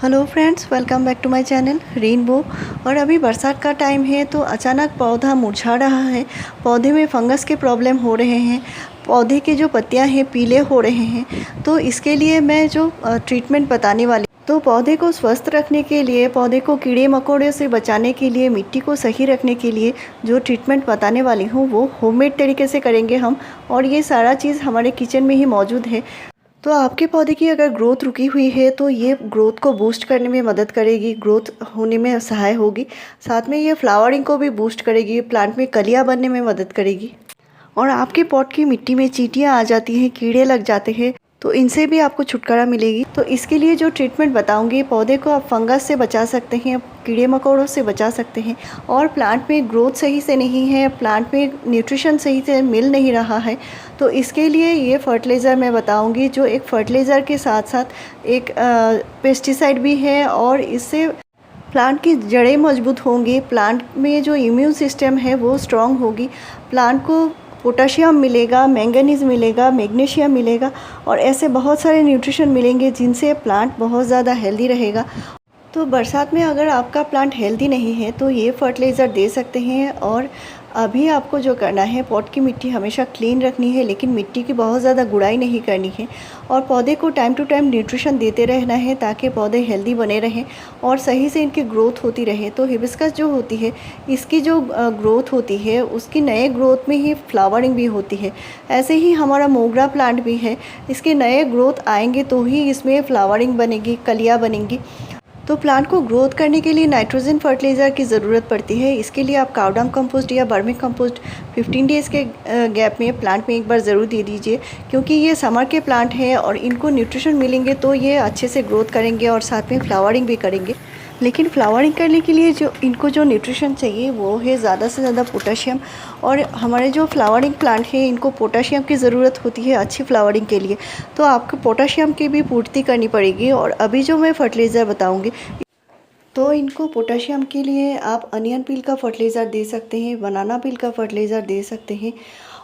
Hello friends, welcome back to my channel rainbow. और अभी बरसात का टाइम है तो अचानक पौधा मुरझा रहा है। पौधे में फंगस के प्रॉब्लम हो रहे हैं। पौधे के जो पत्तियां हैं पीले हो रहे हैं। तो इसके लिए मैं जो ट्रीटमेंट बताने वाली, तो पौधे को स्वस्थ रखने के लिए, पौधे को कीड़े मकोड़े से बचाने के लिए, मिट्टी को सही रखने के लिए जो ट्रीटमेंट बताने वाली हूँ वो होममेड तरीके से करेंगे हम। और ये सारा चीज़ हमारे किचन में ही मौजूद है। तो आपके पौधे की अगर ग्रोथ रुकी हुई है तो ये ग्रोथ को बूस्ट करने में मदद करेगी, ग्रोथ होने में सहाय होगी। साथ में ये फ्लावरिंग को भी बूस्ट करेगी, प्लांट में कलियां बनने में मदद करेगी। और आपके पॉट की मिट्टी में चींटियां आ जाती हैं, कीड़े लग जाते हैं, तो इनसे भी आपको छुटकारा मिलेगी। तो इसके लिए जो ट्रीटमेंट बताऊंगी, पौधे को आप फंगस से बचा सकते हैं, कीड़े मकोड़ों से बचा सकते हैं। और प्लांट में ग्रोथ सही से नहीं है, प्लांट में न्यूट्रिशन सही से मिल नहीं रहा है, तो इसके लिए ये फर्टिलाइज़र मैं बताऊंगी, जो एक फर्टिलाइज़र के साथ साथ एक पेस्टिसाइड भी है। और इससे प्लांट की जड़ें मजबूत होंगी, प्लांट में जो इम्यून सिस्टम है वो स्ट्रांग होगी, प्लांट को पोटाशियम मिलेगा, मैंगनीज़ मिलेगा, मैग्नीशियम मिलेगा और ऐसे बहुत सारे न्यूट्रिशन मिलेंगे जिनसे प्लांट बहुत ज़्यादा हेल्दी रहेगा। तो बरसात में अगर आपका प्लांट हेल्दी नहीं है तो ये फर्टिलाइज़र दे सकते हैं। और अभी आपको जो करना है, पॉट की मिट्टी हमेशा क्लीन रखनी है, लेकिन मिट्टी की बहुत ज़्यादा गुड़ाई नहीं करनी है। और पौधे को टाइम टू टाइम न्यूट्रिशन देते रहना है ताकि पौधे हेल्दी बने रहें और सही से इनकी ग्रोथ होती रहे। तो हिबिस्कस जो होती है, इसकी जो ग्रोथ होती है, उसकी नए ग्रोथ में ही फ्लावरिंग भी होती है। ऐसे ही हमारा मोगरा प्लांट भी है, इसके नए ग्रोथ आएंगे तो ही इसमें फ्लावरिंग बनेगी, कलियाँ बनेंगी। तो प्लांट को ग्रोथ करने के लिए नाइट्रोजन फर्टिलाइज़र की ज़रूरत पड़ती है। इसके लिए आप काउडंग कंपोस्ट या वर्मी कंपोस्ट 15 डेज़ के गैप में प्लांट में एक बार ज़रूर दे दीजिए, क्योंकि ये समर के प्लांट हैं और इनको न्यूट्रिशन मिलेंगे तो ये अच्छे से ग्रोथ करेंगे और साथ में फ्लावरिंग भी करेंगे। लेकिन फ्लावरिंग करने के लिए जो न्यूट्रिशन चाहिए वो है ज़्यादा से ज़्यादा पोटाशियम। और हमारे जो फ्लावरिंग प्लांट है इनको पोटाशियम की ज़रूरत होती है अच्छी फ्लावरिंग के लिए, तो आपको पोटाशियम की भी पूर्ति करनी पड़ेगी। और अभी जो मैं फर्टिलाइज़र बताऊंगी, तो इनको पोटाशियम के लिए आप अनियन पील का फर्टिलाइज़र दे सकते हैं, बनाना पील का फर्टिलाइज़र दे सकते हैं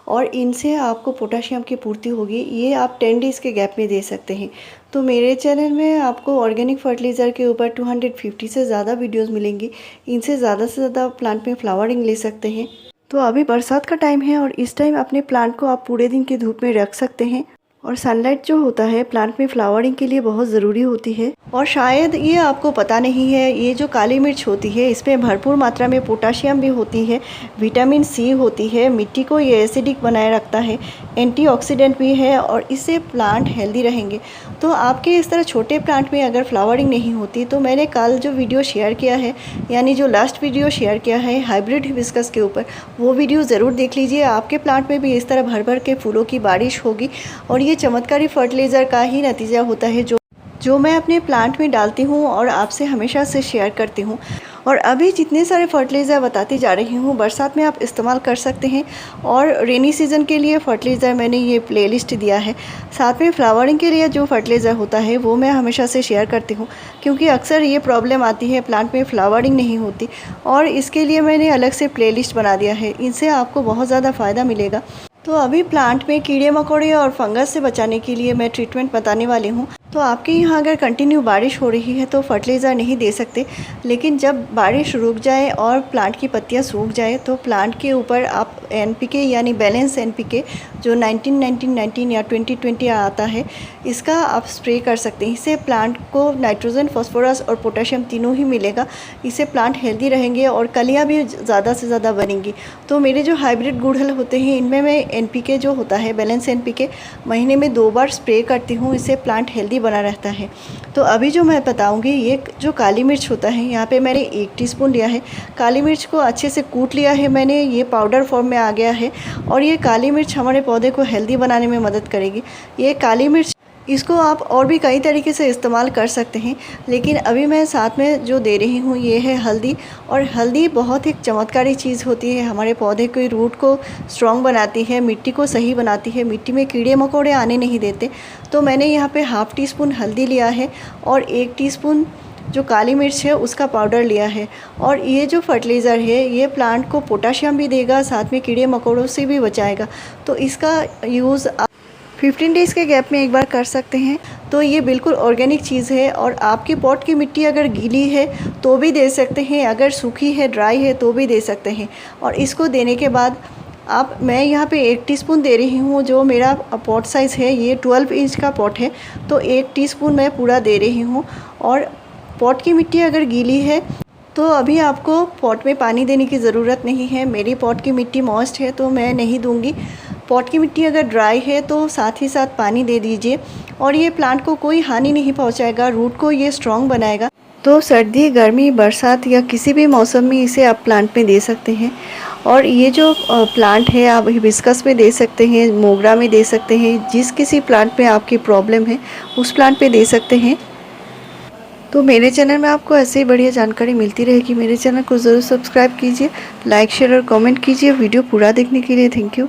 और इनसे आपको पोटाशियम की पूर्ति होगी। ये आप 10 डेज़ के गैप में दे सकते हैं। तो मेरे चैनल में आपको ऑर्गेनिक फर्टिलाइज़र के ऊपर 250 से ज़्यादा वीडियोस मिलेंगी। इनसे ज़्यादा से ज़्यादा प्लांट में फ्लावरिंग ले सकते हैं। तो अभी बरसात का टाइम है और इस टाइम अपने प्लांट को आप पूरे दिन की धूप में रख सकते हैं। और सनलाइट जो होता है प्लांट में फ्लावरिंग के लिए बहुत ज़रूरी होती है। और शायद ये आपको पता नहीं है, ये जो काली मिर्च होती है इसमें भरपूर मात्रा में पोटाशियम भी होती है, विटामिन सी होती है, मिट्टी को ये एसिडिक बनाए रखता है, एंटीऑक्सीडेंट भी है और इससे प्लांट हेल्दी रहेंगे। तो आपके इस तरह छोटे प्लांट में अगर फ्लावरिंग नहीं होती, तो मैंने कल जो वीडियो शेयर किया है, यानी जो लास्ट वीडियो शेयर किया है हाइब्रिड हिबिस्कस के ऊपर, वो वीडियो ज़रूर देख लीजिए। आपके प्लांट में भी इस तरह भर भर के फूलों की बारिश होगी। और ये चमत्कारी फर्टिलाइज़र का ही नतीजा होता है जो मैं अपने प्लांट में डालती हूँ और आपसे हमेशा से शेयर करती हूँ। और अभी जितने सारे फर्टिलाइज़र बताती जा रही हूँ, बरसात में आप इस्तेमाल कर सकते हैं। और रेनी सीज़न के लिए फर्टिलाइज़र मैंने ये प्लेलिस्ट दिया है। साथ में फ्लावरिंग के लिए जो फर्टिलाइज़र होता है वो मैं हमेशा से शेयर करती हूँ, क्योंकि अक्सर ये प्रॉब्लम आती है, प्लांट में फ्लावरिंग नहीं होती। और इसके लिए मैंने अलग से प्लेलिस्ट बना दिया है, इनसे आपको बहुत ज़्यादा फ़ायदा मिलेगा। तो अभी प्लांट में कीड़े मकोड़े और फंगस से बचाने के लिए मैं ट्रीटमेंट बताने वाली हूँ। तो आपके यहाँ अगर कंटिन्यू बारिश हो रही है तो फर्टिलाइज़र नहीं दे सकते, लेकिन जब बारिश रुक जाए और प्लांट की पत्तियाँ सूख जाए तो प्लांट के ऊपर आप एनपीके यानी बैलेंस एनपीके जो 19-19-19 या 20-20 आता है, इसका आप स्प्रे कर सकते हैं। इससे प्लांट को नाइट्रोजन, फॉस्फोरस और पोटाशियम तीनों ही मिलेगा। इससे प्लांट हेल्दी रहेंगे और कलियाँ भी ज़्यादा से ज़्यादा बनेंगी। तो मेरे जो हाइब्रिड गुड़हल होते हैं इनमें मैं एनपीके जो होता है, बैलेंस एनपीके, महीने में 2 बार स्प्रे करती हूँ। इससे प्लांट हेल्दी बना रहता है। तो अभी जो मैं बताऊंगी, ये जो काली मिर्च होता है, यहाँ पे मैंने 1 टीस्पून लिया है। काली मिर्च को अच्छे से कूट लिया है मैंने, ये पाउडर फॉर्म में आ गया है। और ये काली मिर्च हमारे पौधे को हेल्दी बनाने में मदद करेगी। ये काली मिर्च, इसको आप और भी कई तरीके से इस्तेमाल कर सकते हैं, लेकिन अभी मैं साथ में जो दे रही हूँ ये है हल्दी। और हल्दी बहुत एक चमत्कारी चीज़ होती है, हमारे पौधे के रूट को स्ट्रॉन्ग बनाती है, मिट्टी को सही बनाती है, मिट्टी में कीड़े मकोड़े आने नहीं देते। तो मैंने यहाँ पे 1/2 टीस्पून हल्दी लिया है और 1 टीस्पून जो काली मिर्च है उसका पाउडर लिया है। और ये जो फर्टिलाइज़र है ये प्लांट को पोटाशियम भी देगा, साथ में कीड़े मकोड़ों से भी बचाएगा। तो इसका यूज़ 15 डेज़ के गैप में एक बार कर सकते हैं। तो ये बिल्कुल ऑर्गेनिक चीज़ है और आपके पॉट की मिट्टी अगर गीली है तो भी दे सकते हैं, अगर सूखी है, ड्राई है तो भी दे सकते हैं। और इसको देने के बाद मैं यहाँ पे 1 टीस्पून दे रही हूँ। जो मेरा पॉट साइज़ है ये 12 इंच का पॉट है, तो 1 टीस्पून मैं पूरा दे रही हूँ। और पॉट की मिट्टी अगर गीली है तो अभी आपको पॉट में पानी देने की ज़रूरत नहीं है। मेरी पॉट की मिट्टी मॉइस्ट है तो मैं नहीं दूंगी। पॉट की मिट्टी अगर ड्राई है तो साथ ही साथ पानी दे दीजिए और ये प्लांट को कोई हानि नहीं पहुंचाएगा, रूट को ये स्ट्रॉन्ग बनाएगा। तो सर्दी, गर्मी, बरसात या किसी भी मौसम में इसे आप प्लांट में दे सकते हैं। और ये जो प्लांट है आप हिबिस्कस में दे सकते हैं, मोगरा में दे सकते हैं, जिस किसी प्लांट में आपकी प्रॉब्लम है उस प्लांट पे दे सकते हैं। तो मेरे चैनल में आपको ऐसे ही बढ़िया जानकारी मिलती रहेगी। मेरे चैनल को ज़रूर सब्सक्राइब कीजिए, लाइक, शेयर और कमेंट कीजिए। वीडियो पूरा देखने के लिए थैंक यू।